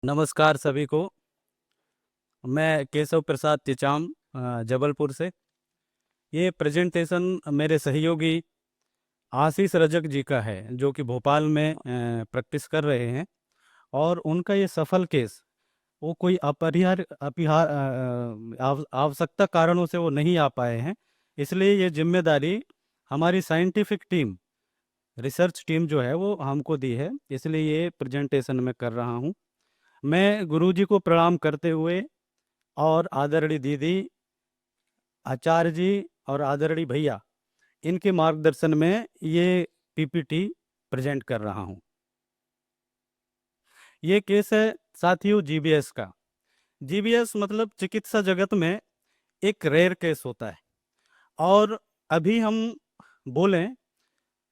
नमस्कार सभी को। मैं केशव प्रसाद टिचाम जबलपुर से। ये प्रेजेंटेशन मेरे सहयोगी आशीष रजक जी का है, जो कि भोपाल में प्रैक्टिस कर रहे हैं। और उनका ये सफल केस, वो कोई अपरिहार्य आवश्यकता कारणों से वो नहीं आ पाए हैं। इसलिए ये जिम्मेदारी हमारी साइंटिफिक टीम, रिसर्च टीम जो है वो हमको दी है। इसलिए ये प्रेजेंटेशन मैं कर रहा हूँ। मैं गुरुजी को प्रणाम करते हुए और आदरणीय दीदी, आचार्य जी और आदरणीय भैया, इनके मार्गदर्शन में ये पीपीटी प्रेजेंट कर रहा हूँ। ये केस है साथियों जीबीएस का। जीबीएस मतलब चिकित्सा जगत में एक रेयर केस होता है। और अभी हम बोलें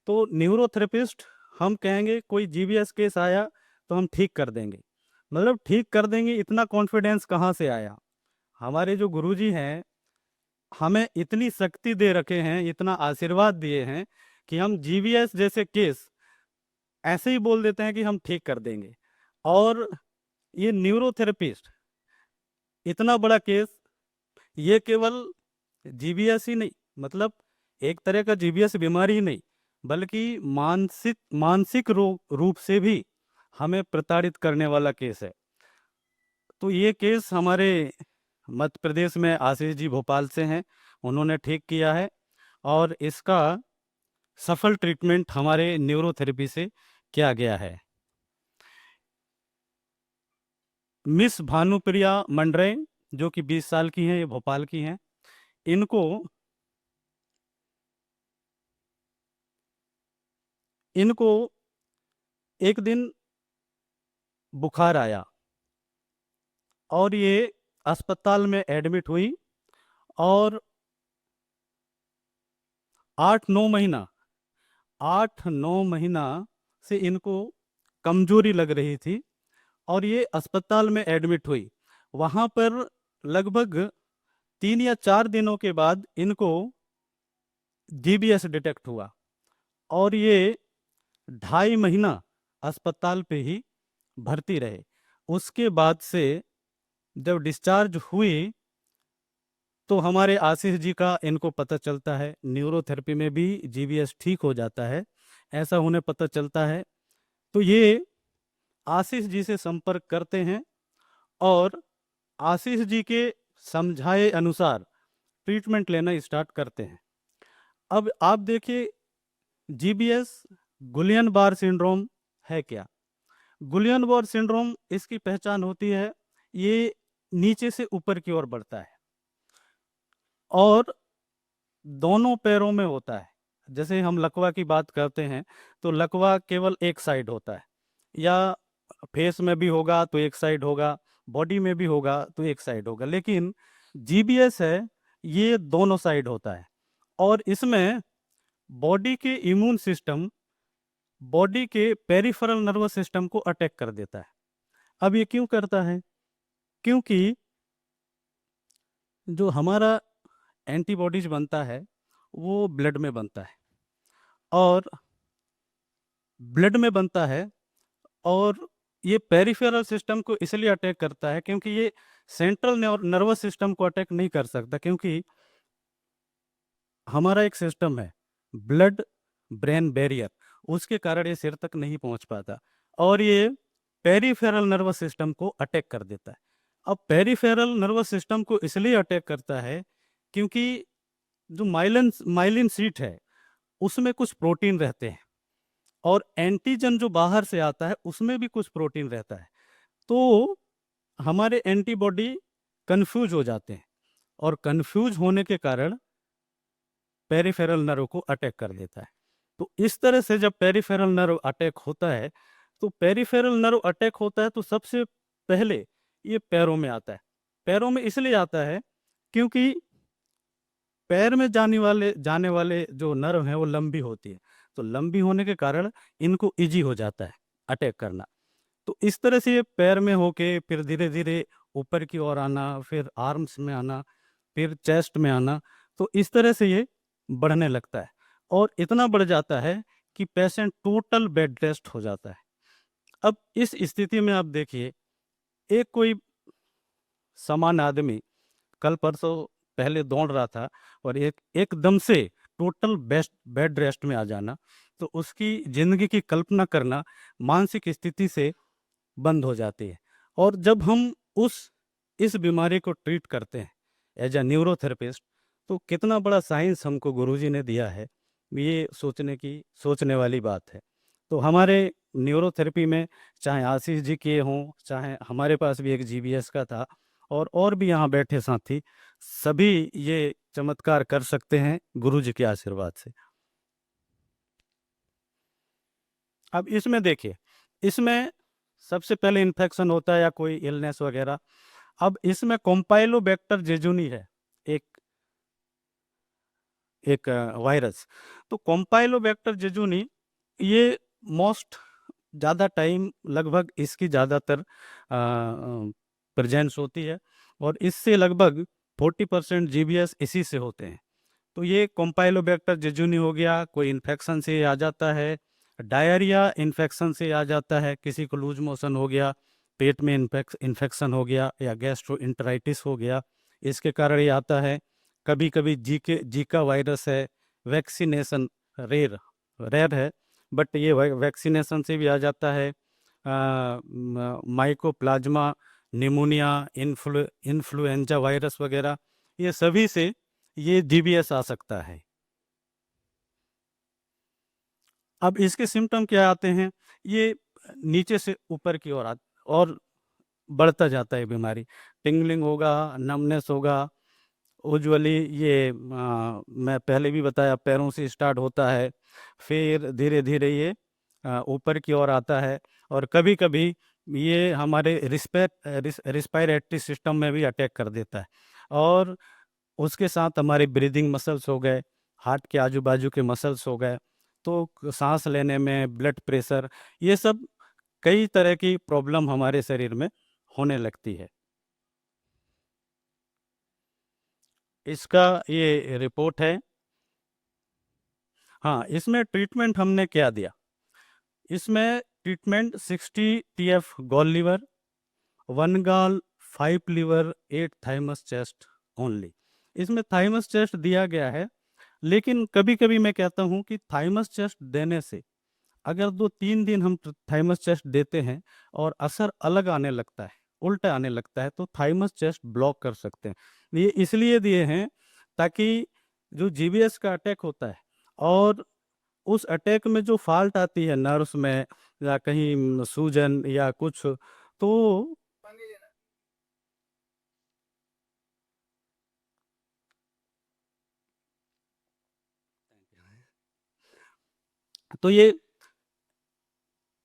तो न्यूरोथेरेपिस्ट हम कहेंगे कोई जीबीएस केस आया तो हम ठीक कर देंगे। मतलब ठीक कर देंगे, इतना कॉन्फिडेंस कहाँ से आया? हमारे जो गुरुजी हैं हमें इतनी शक्ति दे रखे हैं, इतना आशीर्वाद दिए हैं कि हम जीबीएस जैसे केस ऐसे ही बोल देते हैं कि हम ठीक कर देंगे। और ये न्यूरोथेरेपिस्ट इतना बड़ा केस, ये केवल जीबीएस ही नहीं, मतलब एक तरह का जीबीएस बीमारी ही नहीं, बल्कि मानसिक मानसिक रूप से भी हमें प्रताड़ित करने वाला केस है। तो ये केस हमारे मध्य प्रदेश में आशीष जी भोपाल से हैं, उन्होंने ठीक किया है। और इसका सफल ट्रीटमेंट हमारे न्यूरोथेरेपी से किया गया है। मिस भानुप्रिया मंडरे, जो कि 20 साल की हैं, ये भोपाल की हैं। इनको इनको एक दिन बुखार आया और ये अस्पताल में एडमिट हुई। और 8-9 महीना 8-9 महीना से इनको कमजोरी लग रही थी और ये अस्पताल में एडमिट हुई। वहाँ पर लगभग 3 या 4 दिनों के बाद इनको जीबीएस डिटेक्ट हुआ और ये 2.5 महीना अस्पताल पे ही भर्ती रहे। उसके बाद से जब डिस्चार्ज हुई तो हमारे आशीष जी का इनको पता चलता है, न्यूरोथेरेपी में भी जीबीएस ठीक हो जाता है, ऐसा उन्हें पता चलता है। तो ये आशीष जी से संपर्क करते हैं और आशीष जी के समझाए अनुसार ट्रीटमेंट लेना स्टार्ट करते हैं। अब आप देखिए, जीबीएस गुलियन बार सिंड्रोम है क्या? गुलियन बार सिंड्रोम, इसकी पहचान होती है, ये नीचे से ऊपर की ओर बढ़ता है और दोनों पैरों में होता है। जैसे हम लकवा की बात करते हैं तो लकवा केवल एक साइड होता है, या फेस में भी होगा तो एक साइड होगा, बॉडी में भी होगा तो एक साइड होगा। लेकिन जीबीएस है, ये दोनों साइड होता है। और इसमें बॉडी के इम्यून सिस्टम बॉडी के पेरिफेरल नर्वस सिस्टम को अटैक कर देता है। अब ये क्यों करता है? क्योंकि जो हमारा एंटीबॉडीज बनता है वो ब्लड में बनता है, और ब्लड में बनता है। और ये पेरिफेरल सिस्टम को इसलिए अटैक करता है क्योंकि ये सेंट्रल नर्वस सिस्टम को अटैक नहीं कर सकता, क्योंकि हमारा एक सिस्टम है ब्लड ब्रेन बैरियर, उसके कारण ये सिर तक नहीं पहुंच पाता और ये पेरिफेरल नर्वस सिस्टम को अटैक कर देता है। अब पेरिफेरल नर्वस सिस्टम को इसलिए अटैक करता है क्योंकि जो माइलिन माइलिन शीट है उसमें कुछ प्रोटीन रहते हैं, और एंटीजन जो बाहर से आता है उसमें भी कुछ प्रोटीन रहता है। तो हमारे एंटीबॉडी कंफ्यूज हो जाते हैं और कंफ्यूज होने के कारण पेरिफेरल नर्व को अटैक कर देता है। तो इस तरह से जब पेरिफेरल नर्व अटैक होता है, तो पेरिफेरल नर्व अटैक होता है तो सबसे पहले ये पैरों में आता है। पैरों में इसलिए आता है क्योंकि पैर में जाने वाले जो नर्व हैं वो लंबी होती है, तो लंबी होने के कारण इनको इजी हो जाता है अटैक करना। तो इस तरह से ये पैर में होके फिर धीरे धीरे ऊपर की ओर आना, फिर आर्म्स में आना, फिर चेस्ट में आना, तो इस तरह से ये बढ़ने लगता है और इतना बढ़ जाता है कि पेशेंट टोटल बेड रेस्ट हो जाता है। अब इस स्थिति में आप देखिए एक कोई सामान्य आदमी कल परसों पहले दौड़ रहा था और एकदम से टोटल बेस्ट बेड रेस्ट में आ जाना, तो उसकी जिंदगी की कल्पना करना मानसिक स्थिति से बंद हो जाती है। और जब हम उस इस बीमारी को ट्रीट करते हैं एज अ न्यूरोथेरेपिस्ट, तो कितना बड़ा साइंस हमको गुरुजी ने दिया है, ये सोचने वाली बात है। तो हमारे न्यूरोथेरेपी में चाहे आशीष जी किए हों, चाहे हमारे पास भी एक जीबीएस का था, और भी यहाँ बैठे साथी, सभी ये चमत्कार कर सकते हैं गुरुजी के आशीर्वाद से। अब इसमें देखिए, इसमें सबसे पहले इन्फेक्शन होता है या कोई इलनेस वगैरह। अब इसमें कॉम्पाइलोबैक्टर जेजुनी है, एक एक वायरस। तो कॉम्पाइलोबैक्टर जेजुनी ये मोस्ट ज़्यादा टाइम, लगभग इसकी ज़्यादातर प्रेजेंस होती है, और इससे लगभग 40% जीबीएस इसी से होते हैं। तो ये कॉम्पाइलोबैक्टर जेजुनी हो गया, कोई इन्फेक्शन से आ जाता है, डायरिया इन्फेक्शन से आ जाता है, किसी को लूज मोशन हो गया, पेट में इन्फेक्शन हो गया, या गैस्ट्रोइंटराइटिस हो गया, इसके कारण ये आता है। कभी कभी जीका वायरस है, वैक्सीनेशन रेयर रेयर है, बट ये वैक्सीनेशन से भी आ जाता है। माइकोप्लाज्मा, निमोनिया, इन्फ्लुएंजा वायरस वगैरह, ये सभी से ये जीबीएस आ सकता है। अब इसके सिम्टम क्या आते हैं, ये नीचे से ऊपर की ओर और बढ़ता जाता है बीमारी। टिंगलिंग होगा, नमनेस होगा, उज्ज्वली ये मैं पहले भी बताया, पैरों से स्टार्ट होता है, फिर धीरे धीरे ये ऊपर की ओर आता है, और कभी कभी ये हमारे रिस्पायरेटरी सिस्टम में भी अटैक कर देता है। और उसके साथ हमारे ब्रीदिंग मसल्स हो गए, हार्ट के आजू बाजू के मसल्स हो गए, तो सांस लेने में, ब्लड प्रेशर, ये सब कई तरह की प्रॉब्लम हमारे शरीर में होने लगती है। इसका ये रिपोर्ट है। हाँ, इसमें ट्रीटमेंट हमने क्या दिया, इसमें treatment 60 TF gall liver, 1 gall 5 liver 8 thymus chest only. इसमें थाइमस चेस्ट दिया गया है, लेकिन कभी कभी मैं कहता हूँ कि थाइमस चेस्ट देने से अगर 2-3 दिन हम थाइमस चेस्ट देते हैं और असर अलग आने लगता है, उल्टा आने लगता है, तो थाइमस चेस्ट ब्लॉक कर सकते हैं। ये इसलिए दिए हैं ताकि जो जीबीएस का अटैक होता है, और उस अटैक में जो फॉल्ट आती है नर्व्स में, या कहीं सूजन या कुछ, तो ये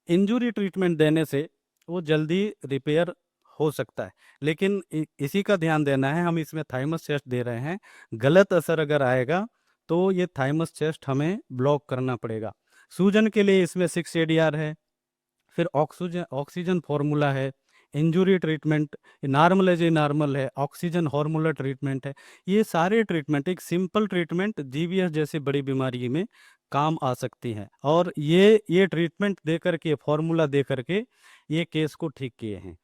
इंजरी ट्रीटमेंट देने से वो जल्दी रिपेयर हो सकता है। लेकिन इसी का ध्यान देना है, हम इसमें थाइमस चेस्ट दे रहे हैं, गलत असर अगर आएगा तो ये थाइमस चेस्ट हमें ब्लॉक करना पड़ेगा। सूजन के लिए इसमें 6 ADR है, फिर ऑक्सीजन ऑक्सीजन फॉर्मूला है, इंजुरी ट्रीटमेंट नॉर्मल है, जो नॉर्मल है, ऑक्सीजन हार्मोनल ट्रीटमेंट है। ये सारे ट्रीटमेंट, एक सिंपल ट्रीटमेंट जीबीएस जैसी बड़ी बीमारी में काम आ सकती हैं, और ये ट्रीटमेंट दे करके, फॉर्मूला दे करके ये केस को ठीक किए हैं।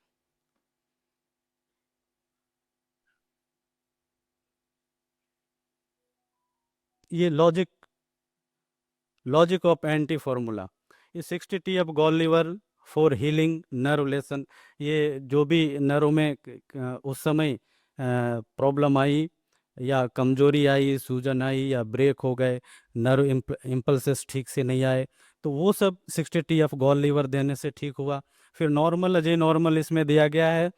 ये लॉजिक ऑफ एंटी फॉर्मूला, ये 60 TF gall liver for healing nerve lesson. ये जो भी नर्व में उस समय प्रॉब्लम आई, या कमजोरी आई, सूजन आई, या ब्रेक हो गए, नर्व इम्पल्सेस ठीक से नहीं आए, तो वो सब 60 TF गॉल लीवर देने से ठीक हुआ। फिर नॉर्मल अजय नॉर्मल इसमें दिया गया है।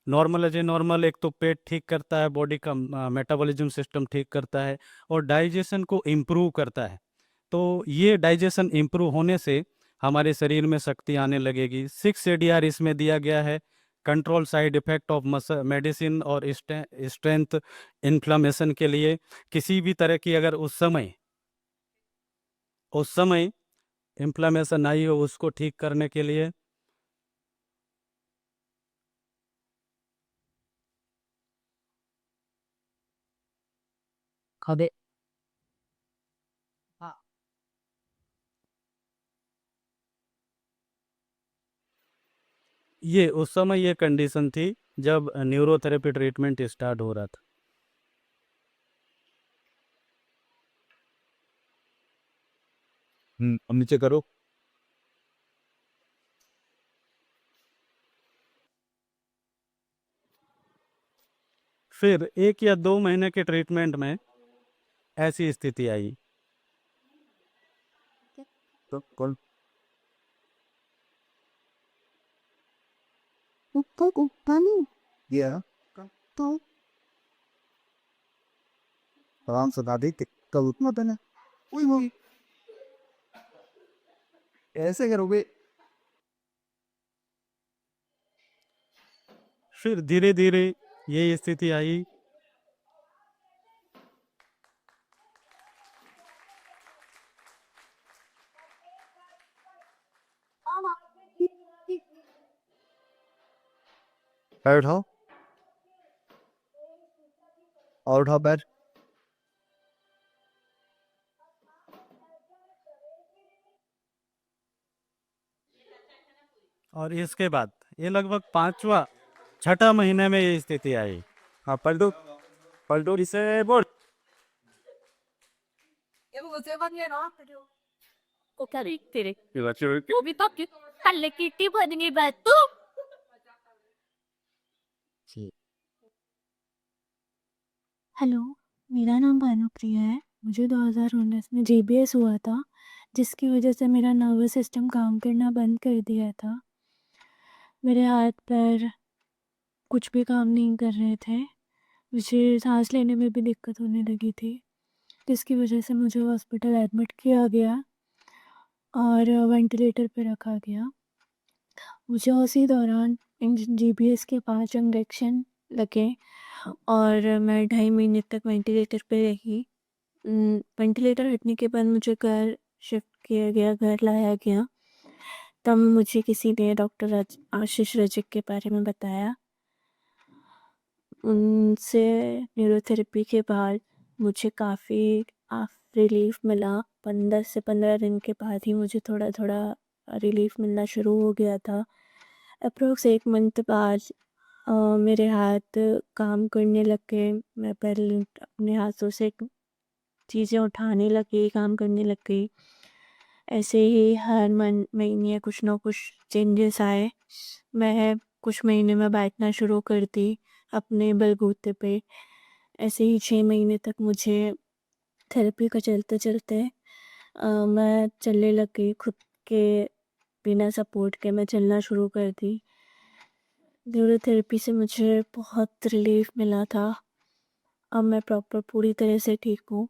नॉर्मल अजय नॉर्मल एक तो पेट ठीक करता है, बॉडी का मेटाबॉलिज्म सिस्टम ठीक करता है, और डाइजेशन को इम्प्रूव करता है। तो ये डाइजेशन इम्प्रूव होने से हमारे शरीर में शक्ति आने लगेगी। 6 ADR इसमें दिया गया है, control side effect of medicine और स्ट्रेंथ इन्फ्लामेशन के लिए। किसी भी तरह की अगर उस समय इन्फ्लामेशन आई हो, उसको ठीक करने के लिए। खबे हाँ, ये उस समय ये कंडीशन थी जब न्यूरोथेरेपी ट्रीटमेंट स्टार्ट हो रहा था। अब नीचे करो। फिर 1 या 2 महीने के ट्रीटमेंट में ऐसी स्थिति आई। तो कौन ऊपर ऊपर नहीं गया तो आराम से दादी कल उतना देना। वो ऐसे करोगे। फिर धीरे धीरे ये स्थिति आई। पैर उठाओ और उठाओ पैर। और इसके बाद ये लगभग 5वां 6ठा महीने में ये स्थिति आई। हाँ पलटो इसे बोल। को क्या तेरे ये बच्चे वो भी तो हल्ले की टी बनेंगे बात तू हेलो, मेरा नाम भानुप्रिया है। मुझे 2019 में जीबीएस हुआ था, जिसकी वजह से मेरा नर्वस सिस्टम काम करना बंद कर दिया था। मेरे हाथ पैर कुछ भी काम नहीं कर रहे थे। मुझे सांस लेने में भी दिक्कत होने लगी थी, जिसकी वजह से मुझे हॉस्पिटल एडमिट किया गया और वेंटिलेटर पे रखा गया। मुझे उसी दौरान जीबीएस के 5 इंजेक्शन लगे और मैं 2.5 महीने तक वेंटिलेटर पे रही। वेंटिलेटर हटने के बाद मुझे घर शिफ्ट किया गया, घर लाया गया। तब मुझे किसी ने डॉक्टर आशीष रजक के बारे में बताया। उनसे न्यूरोथेरेपी के बाद मुझे काफ़ी रिलीफ मिला। 10 से 15 दिन के बाद ही मुझे थोड़ा थोड़ा रिलीफ मिलना शुरू हो गया था। अप्रोक्स 1 मंथ बाद मेरे हाथ काम करने लग गए। मैं पहले अपने हाथों से चीज़ें उठाने लग गई, काम करने लग गई। ऐसे ही हर महीने कुछ ना कुछ चेंजेस आए। मैं कुछ महीने में बैठना शुरू कर दी अपने बलबूते पे। ऐसे ही 6 महीने तक मुझे थेरेपी का चलते चलते मैं चलने लग गई। खुद के बिना सपोर्ट के मैं चलना शुरू कर दी। न्यूरोथेरेपी से मुझे बहुत रिलीफ मिला था। अब मैं प्रॉपर पूरी तरह से ठीक हूँ।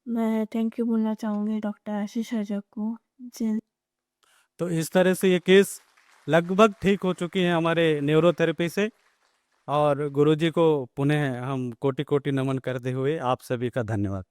मैं थैंक यू बोलना चाहूँगी डॉक्टर आशीष रजक को। तो इस तरह से ये केस लगभग ठीक हो चुकी है हमारे न्यूरोथेरेपी से। और गुरुजी को पुनः हम कोटि कोटि नमन करते हुए आप सभी का धन्यवाद।